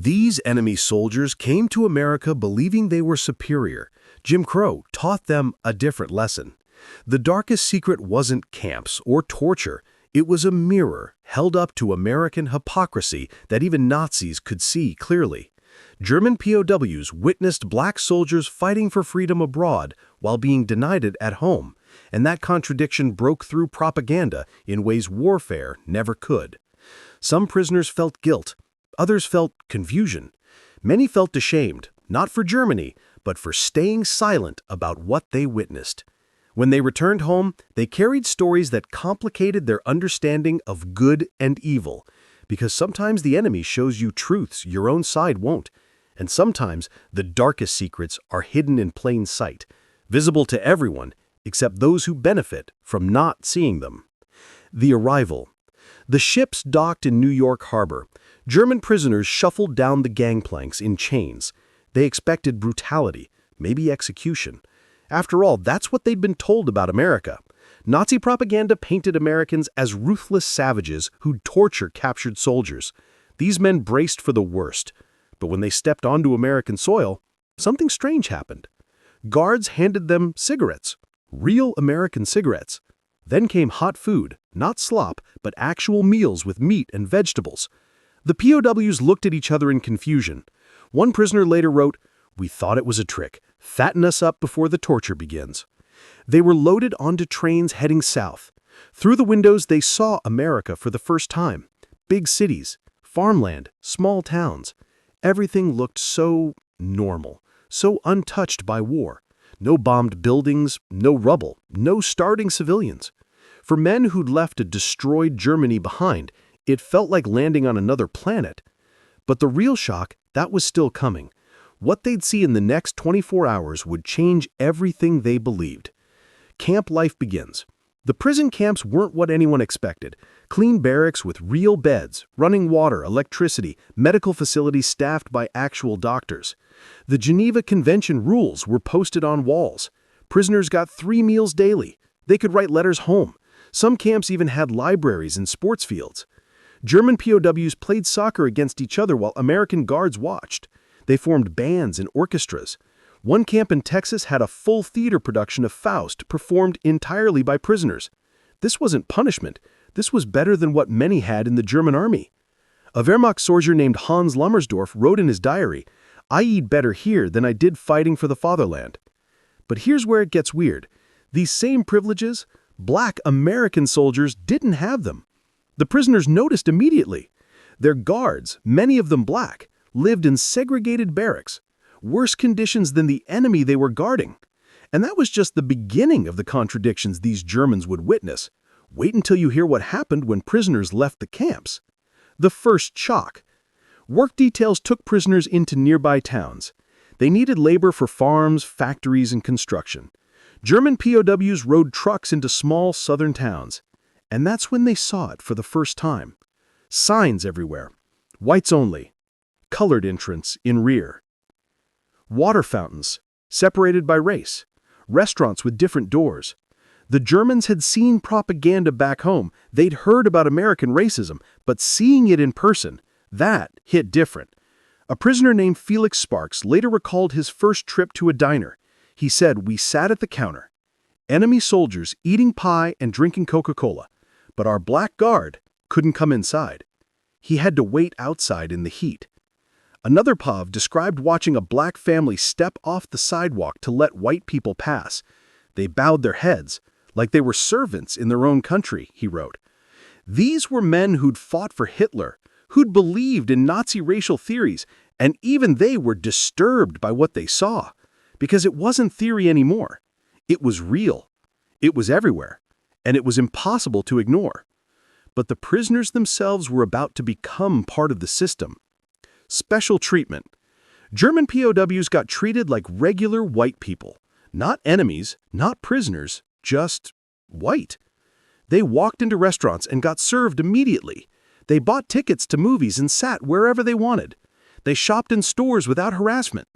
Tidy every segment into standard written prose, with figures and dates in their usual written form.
These enemy soldiers came to America believing they were superior. Jim Crow taught them a different lesson. The darkest secret wasn't camps or torture. It was a mirror held up to American hypocrisy that even Nazis could see clearly. German POWs witnessed black soldiers fighting for freedom abroad while being denied it at home, and that contradiction broke through propaganda in ways warfare never could. Some prisoners felt guilt. Others felt confusion. Many felt ashamed, not for Germany, but for staying silent about what they witnessed. When they returned home, they carried stories that complicated their understanding of good and evil, because sometimes the enemy shows you truths your own side won't, and sometimes the darkest secrets are hidden in plain sight, visible to everyone except those who benefit from not seeing them. The arrival. The ships docked in New York Harbor. German prisoners shuffled down the gangplanks in chains. They expected brutality, maybe execution. After all, that's what they'd been told about America. Nazi propaganda painted Americans as ruthless savages who'd torture captured soldiers. These men braced for the worst. But when they stepped onto American soil, something strange happened. Guards handed them cigarettes, real American cigarettes. Then came hot food, not slop, but actual meals with meat and vegetables. The POWs looked at each other in confusion. One prisoner later wrote, "We thought it was a trick. Fatten us up before the torture begins." They were loaded onto trains heading south. Through the windows, they saw America for the first time. Big cities, farmland, small towns. Everything looked so normal, so untouched by war. No bombed buildings, no rubble, no starving civilians. For men who'd left a destroyed Germany behind, it felt like landing on another planet. But the real shock, that was still coming. What they'd see in the next 24 hours would change everything they believed. Camp life begins. The prison camps weren't what anyone expected. Clean barracks with real beds, running water, electricity, medical facilities staffed by actual doctors. The Geneva Convention rules were posted on walls. Prisoners got 3 meals daily. They could write letters home. Some camps even had libraries and sports fields. German POWs played soccer against each other while American guards watched. They formed bands and orchestras. One camp in Texas had a full theater production of Faust performed entirely by prisoners. This wasn't punishment. This was better than what many had in the German army. A Wehrmacht soldier named Hans Lammersdorf wrote in his diary, "I eat better here than I did fighting for the fatherland." But here's where it gets weird. These same privileges, black American soldiers didn't have them. The prisoners noticed immediately. Their guards, many of them black, lived in segregated barracks, worse conditions than the enemy they were guarding. And that was just the beginning of the contradictions these Germans would witness. Wait until you hear what happened when prisoners left the camps. The first shock. Work details took prisoners into nearby towns. They needed labor for farms, factories, and construction. German POWs rode trucks into small southern towns. And that's when they saw it for the first time. Signs everywhere. Whites only. Colored entrance in rear. Water fountains, separated by race. Restaurants with different doors. The Germans had seen propaganda back home. They'd heard about American racism, but seeing it in person, that hit different. A prisoner named Felix Sparks later recalled his first trip to a diner. He said, "We sat at the counter. Enemy soldiers eating pie and drinking Coca-Cola, but our black guard couldn't come inside. He had to wait outside in the heat." Another POW described watching a black family step off the sidewalk to let white people pass. They bowed their heads, like they were servants in their own country, he wrote. These were men who'd fought for Hitler, who'd believed in Nazi racial theories, and even they were disturbed by what they saw, because it wasn't theory anymore. It was real. It was everywhere, and it was impossible to ignore. But the prisoners themselves were about to become part of the system. Special treatment. German POWs got treated like regular white people. Not enemies, not prisoners, just white. They walked into restaurants and got served immediately. They bought tickets to movies and sat wherever they wanted. They shopped in stores without harassment.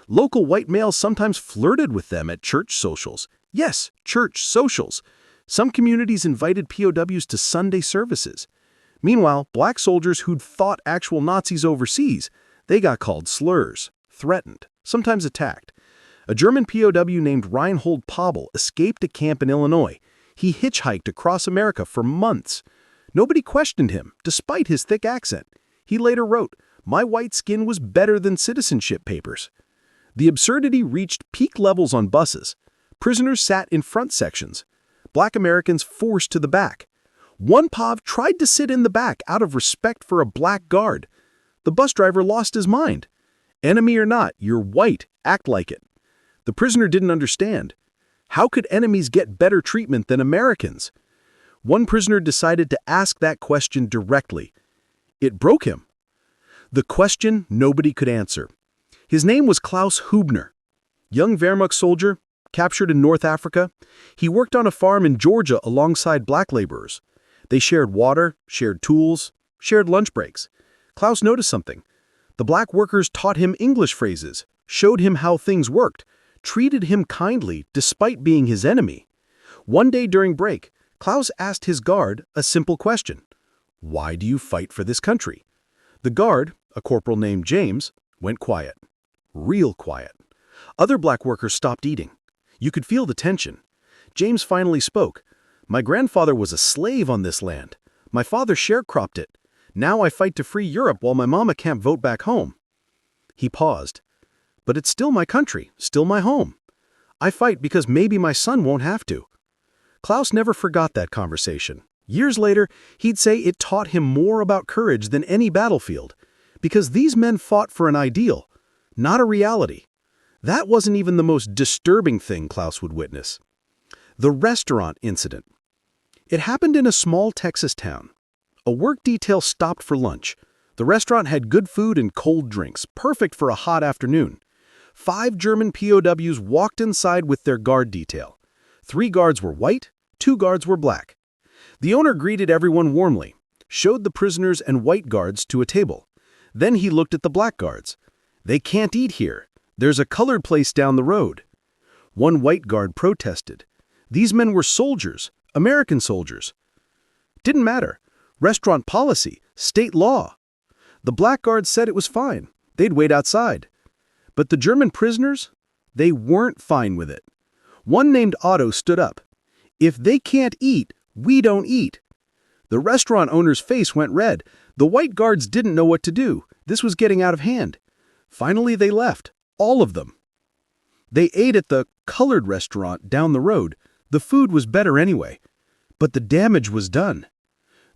Local white males sometimes flirted with them at church socials. Yes, church socials. Some communities invited POWs to Sunday services. Meanwhile, black soldiers who'd fought actual Nazis overseas, They got called slurs, threatened, sometimes attacked. A German POW named Reinhold Pobel escaped a camp in Illinois. He hitchhiked across America for months. Nobody questioned him, despite his thick accent. He later wrote, "My white skin was better than citizenship papers." The absurdity reached peak levels on buses. Prisoners sat in front sections. Black Americans forced to the back. One POW tried to sit in the back out of respect for a black guard. The bus driver lost his mind. Enemy or not, you're white, act like it. The prisoner didn't understand. How could enemies get better treatment than Americans? One prisoner decided to ask that question directly. It broke him. The question nobody could answer. His name was Klaus Hübner. Young Wehrmacht soldier, captured in North Africa. He worked on a farm in Georgia alongside black laborers. They shared water, shared tools, shared lunch breaks. Klaus noticed something. The black workers taught him English phrases, showed him how things worked, treated him kindly despite being his enemy. One day during break, Klaus asked his guard a simple question. "Why do you fight for this country?" The guard, a corporal named James, went quiet. Real quiet. Other black workers stopped eating. You could feel the tension. James finally spoke. "My grandfather was a slave on this land. My father sharecropped it. Now I fight to free Europe while my mama can't vote back home." He paused. "But it's still my country, still my home. I fight because maybe my son won't have to." Klaus never forgot that conversation. Years later, he'd say it taught him more about courage than any battlefield, because these men fought for an ideal, not a reality. That wasn't even the most disturbing thing Klaus would witness. The restaurant incident. It happened in a small Texas town. A work detail stopped for lunch. The restaurant had good food and cold drinks, perfect for a hot afternoon. 5 German POWs walked inside with their guard detail. 3 guards were white, 2 guards were black. The owner greeted everyone warmly, showed the prisoners and white guards to a table. Then he looked at the black guards. "They can't eat here. There's a colored place down the road." One white guard protested. These men were soldiers, American soldiers. Didn't matter. Restaurant policy, state law. The black guards said it was fine. They'd wait outside. But the German prisoners? They weren't fine with it. One named Otto stood up. "If they can't eat, we don't eat." The restaurant owner's face went red. The white guards didn't know what to do. This was getting out of hand. Finally, they left. All of them. They ate at the colored restaurant down the road. The food was better anyway. But the damage was done.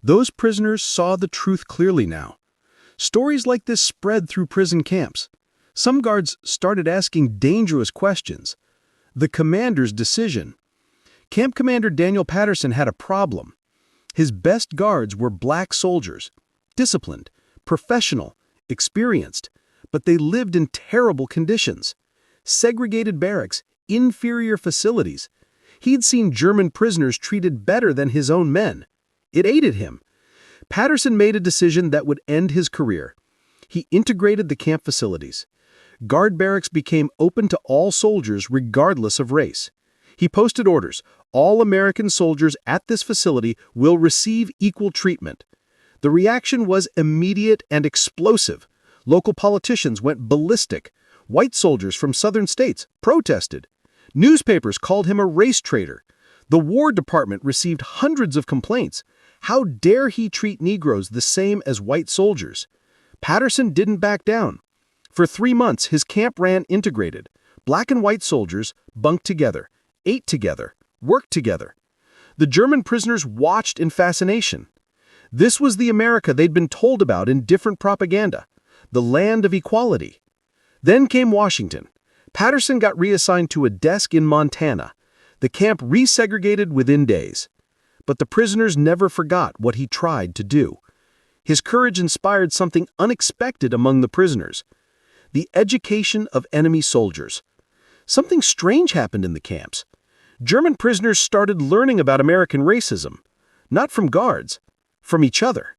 Those prisoners saw the truth clearly now. Stories like this spread through prison camps. Some guards started asking dangerous questions. The commander's decision. Camp Commander Daniel Patterson had a problem. His best guards were black soldiers, disciplined, professional, experienced, but they lived in terrible conditions. Segregated barracks, inferior facilities. He'd seen German prisoners treated better than his own men. It aided him. Patterson made a decision that would end his career. He integrated the camp facilities. Guard barracks became open to all soldiers regardless of race. He posted orders. All American soldiers at this facility will receive equal treatment. The reaction was immediate and explosive. Local politicians went ballistic. White soldiers from southern states protested. Newspapers called him a race traitor. The War Department received hundreds of complaints. How dare he treat Negroes the same as white soldiers? Patterson didn't back down. For 3 months, his camp ran integrated. Black and white soldiers bunked together, ate together, worked together. The German prisoners watched in fascination. This was the America they'd been told about in different propaganda, the land of equality. Then came Washington. Patterson got reassigned to a desk in Montana. The camp resegregated within days. But the prisoners never forgot what he tried to do. His courage inspired something unexpected among the prisoners. The education of enemy soldiers. Something strange happened in the camps. German prisoners started learning about American racism, not from guards, from each other.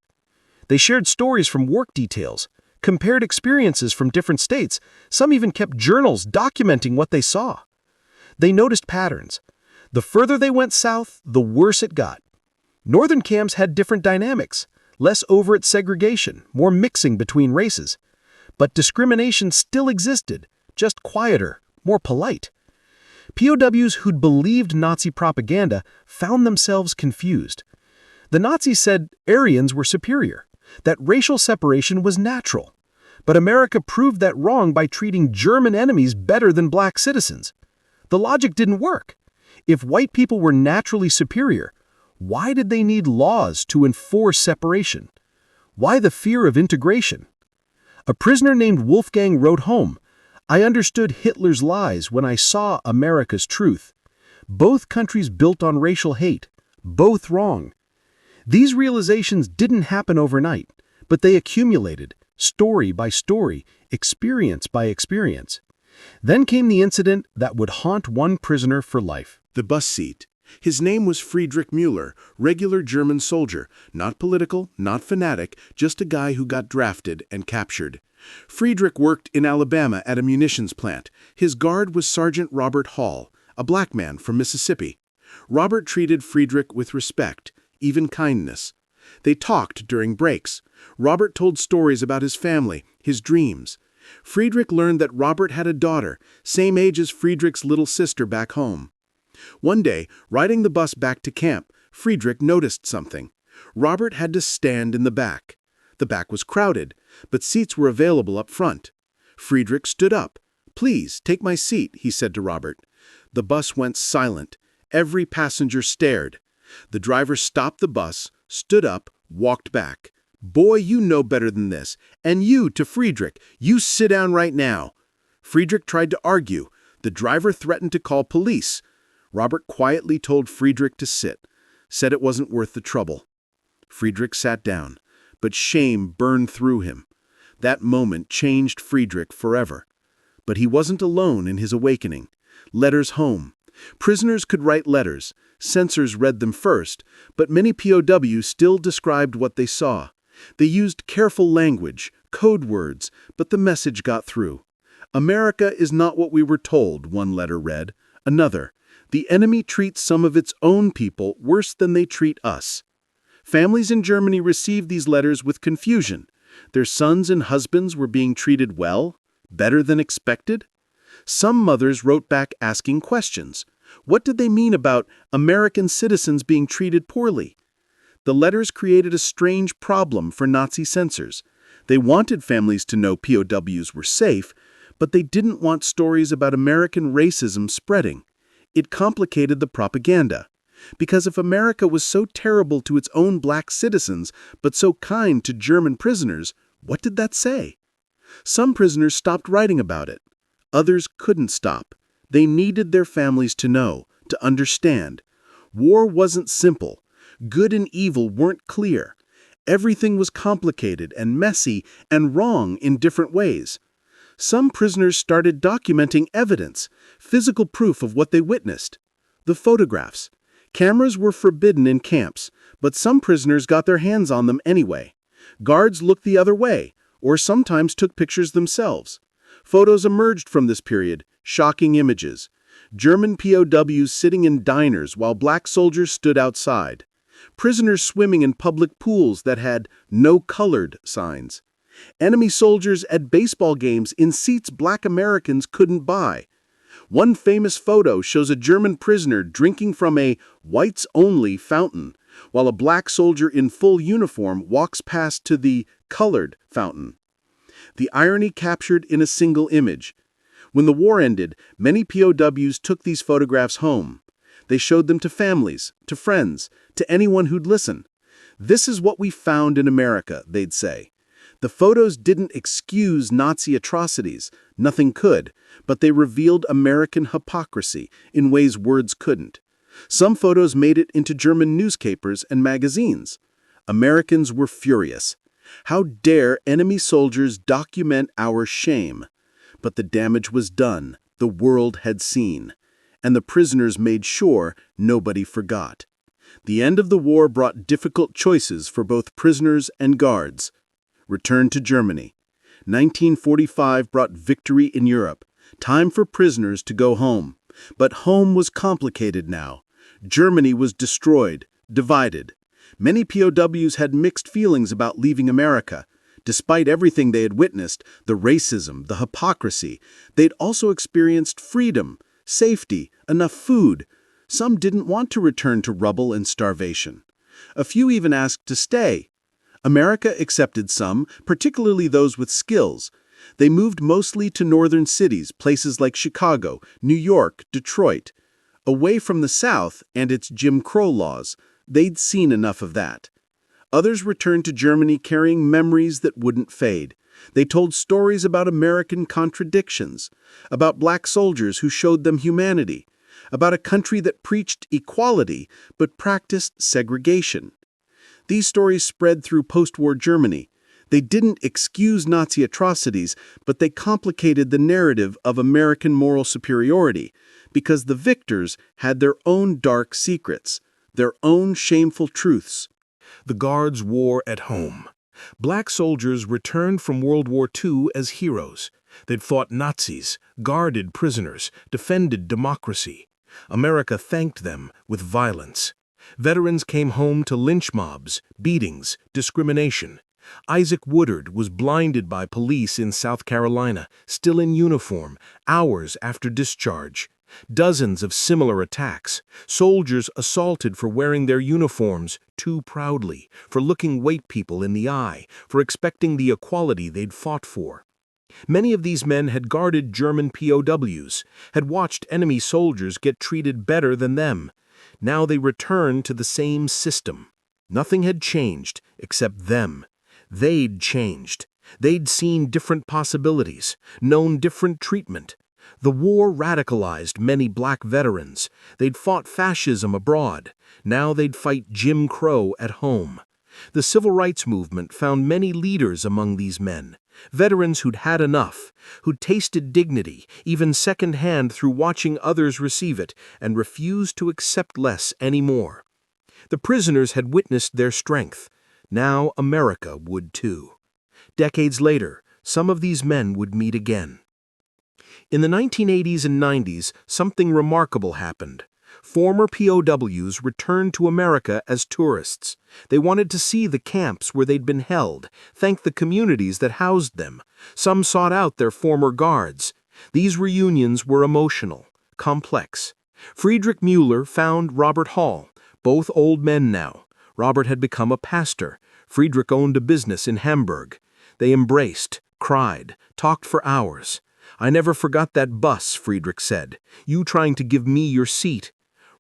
They shared stories from work details, compared experiences from different states. Some even kept journals documenting what they saw. They noticed patterns. The further they went south, the worse it got. Northern camps had different dynamics, less overt segregation, more mixing between races. But discrimination still existed, just quieter, more polite. POWs who'd believed Nazi propaganda found themselves confused. The Nazis said Aryans were superior, that racial separation was natural. But America proved that wrong by treating German enemies better than black citizens. The logic didn't work. If white people were naturally superior, why did they need laws to enforce separation? Why the fear of integration? A prisoner named Wolfgang wrote home, "I understood Hitler's lies when I saw America's truth. Both countries built on racial hate, both wrong." These realizations didn't happen overnight, but they accumulated, story by story, experience by experience. Then came the incident that would haunt one prisoner for life. The bus seat. His name was Friedrich Müller, regular German soldier, not political, not fanatic, just a guy who got drafted and captured. Friedrich worked in Alabama at a munitions plant. His guard was Sergeant Robert Hall, a black man from Mississippi. Robert treated Friedrich with respect, even kindness. They talked during breaks. Robert told stories about his family, his dreams. Friedrich learned that Robert had a daughter, same age as Friedrich's little sister back home. One day, riding the bus back to camp, Friedrich noticed something. Robert had to stand in the back. The back was crowded, but seats were available up front. Friedrich stood up. "Please, take my seat," he said to Robert. The bus went silent. Every passenger stared. The driver stopped the bus, stood up, walked back. "Boy, you know better than this. And you," to Friedrich, "you sit down right now." Friedrich tried to argue. The driver threatened to call police. Robert quietly told Friedrich to sit, said it wasn't worth the trouble. Friedrich sat down, but shame burned through him. That moment changed Friedrich forever. But he wasn't alone in his awakening. Letters home. Prisoners could write letters. Censors read them first, but many POWs still described what they saw. They used careful language, code words, but the message got through. "America is not what we were told," one letter read. Another, "The enemy treats some of its own people worse than they treat us." Families in Germany received these letters with confusion. Their sons and husbands were being treated well, better than expected. Some mothers wrote back asking questions. What did they mean about American citizens being treated poorly? The letters created a strange problem for Nazi censors. They wanted families to know POWs were safe, but they didn't want stories about American racism spreading. It complicated the propaganda. Because if America was so terrible to its own black citizens, but so kind to German prisoners, what did that say? Some prisoners stopped writing about it. Others couldn't stop. They needed their families to know, to understand. War wasn't simple. Good and evil weren't clear. Everything was complicated and messy and wrong in different ways. Some prisoners started documenting evidence, physical proof of what they witnessed. The photographs. Cameras were forbidden in camps, but some prisoners got their hands on them anyway. Guards looked the other way, or sometimes took pictures themselves. Photos emerged from this period, shocking images. German POWs sitting in diners while black soldiers stood outside. Prisoners swimming in public pools that had "no colored" signs. Enemy soldiers at baseball games in seats black Americans couldn't buy. One famous photo shows a German prisoner drinking from a whites-only fountain, while a black soldier in full uniform walks past to the colored fountain. The irony captured in a single image. When the war ended, many POWs took these photographs home. They showed them to families, to friends, to anyone who'd listen. "This is what we found in America," they'd say. The photos didn't excuse Nazi atrocities, nothing could, but they revealed American hypocrisy in ways words couldn't. Some photos made it into German newspapers and magazines. Americans were furious. How dare enemy soldiers document our shame? But the damage was done, the world had seen, and the prisoners made sure nobody forgot. The end of the war brought difficult choices for both prisoners and guards. Return to Germany. 1945 brought victory in Europe. Time for prisoners to go home. But home was complicated now. Germany was destroyed, divided. Many POWs had mixed feelings about leaving America. Despite everything they had witnessed, the racism, the hypocrisy, they'd also experienced freedom, safety, enough food. Some didn't want to return to rubble and starvation. A few even asked to stay. America accepted some, particularly those with skills. They moved mostly to northern cities, places like Chicago, New York, Detroit. Away from the South and its Jim Crow laws, they'd seen enough of that. Others returned to Germany carrying memories that wouldn't fade. They told stories about American contradictions, about black soldiers who showed them humanity, about a country that preached equality but practiced segregation. These stories spread through post-war Germany. They didn't excuse Nazi atrocities, but they complicated the narrative of American moral superiority, because the victors had their own dark secrets, their own shameful truths. The Guards' War at home. Black soldiers returned from World War II as heroes. They'd fought Nazis, guarded prisoners, defended democracy. America thanked them with violence. Veterans came home to lynch mobs, beatings, discrimination. Isaac Woodard was blinded by police in South Carolina, still in uniform, hours after discharge. Dozens of similar attacks. Soldiers assaulted for wearing their uniforms too proudly, for looking white people in the eye, for expecting the equality they'd fought for. Many of these men had guarded German POWs, had watched enemy soldiers get treated better than them. Now they returned to the same system. Nothing had changed except them. They'd changed. They'd seen different possibilities, known different treatment. The war radicalized many black veterans. They'd fought fascism abroad. Now they'd fight Jim Crow at home. The civil rights movement found many leaders among these men, veterans who'd had enough, who'd tasted dignity, even secondhand through watching others receive it, and refused to accept less anymore. The prisoners had witnessed their strength. Now America would too. Decades later, some of these men would meet again. In the 1980s and 90s, something remarkable happened. Former POWs returned to America as tourists. They wanted to see the camps where they'd been held, thank the communities that housed them. Some sought out their former guards. These reunions were emotional, complex. Friedrich Mueller found Robert Hall, both old men now. Robert had become a pastor. Friedrich owned a business in Hamburg. They embraced, cried, talked for hours. "I never forgot that bus," Friedrich said. "You trying to give me your seat."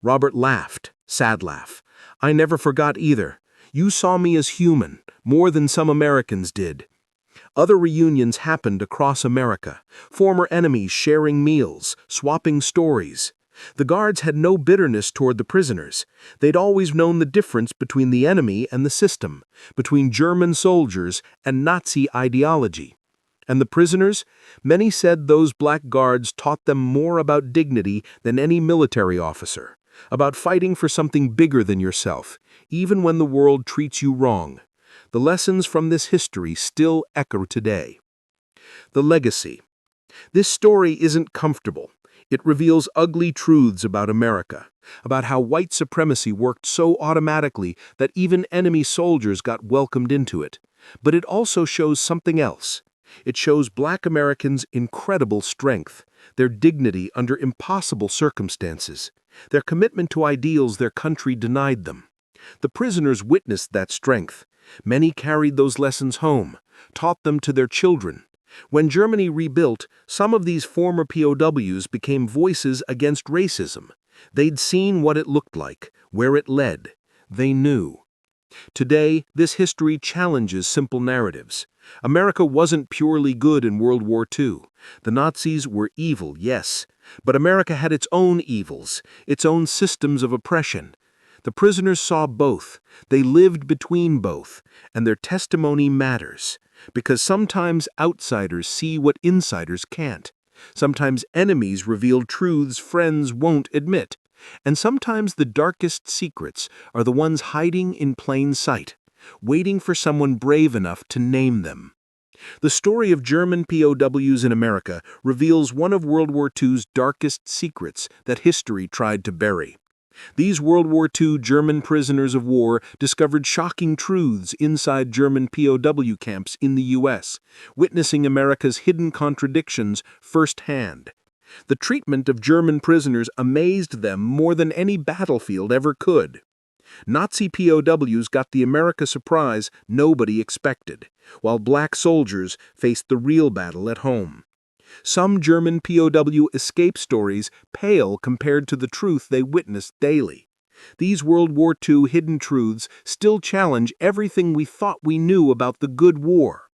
Robert laughed, sad laugh. "I never forgot either. You saw me as human, more than some Americans did." Other reunions happened across America, former enemies sharing meals, swapping stories. The guards had no bitterness toward the prisoners. They'd always known the difference between the enemy and the system, between German soldiers and Nazi ideology. And the prisoners? Many said those black guards taught them more about dignity than any military officer, about fighting for something bigger than yourself, even when the world treats you wrong. The lessons from this history still echo today. The legacy. This story isn't comfortable. It reveals ugly truths about America, about how white supremacy worked so automatically that even enemy soldiers got welcomed into it. But it also shows something else. It shows black Americans' incredible strength, their dignity under impossible circumstances, their commitment to ideals their country denied them. The prisoners witnessed that strength. Many carried those lessons home, taught them to their children. When Germany rebuilt, some of these former POWs became voices against racism. They'd seen what it looked like, where it led. They knew. Today, this history challenges simple narratives. America wasn't purely good in World War II. The Nazis were evil, yes, but America had its own evils, its own systems of oppression. The prisoners saw both. They lived between both, and their testimony matters, because sometimes outsiders see what insiders can't. Sometimes enemies reveal truths friends won't admit. And sometimes the darkest secrets are the ones hiding in plain sight, waiting for someone brave enough to name them. The story of German POWs in America reveals one of World War II's darkest secrets that history tried to bury. These World War II German prisoners of war discovered shocking truths inside German POW camps in the U.S., witnessing America's hidden contradictions firsthand. The treatment of German prisoners amazed them more than any battlefield ever could. Nazi POWs got the America surprise nobody expected, while black soldiers faced the real battle at home. Some German POW escape stories pale compared to the truth they witnessed daily. These World War II hidden truths still challenge everything we thought we knew about the good war.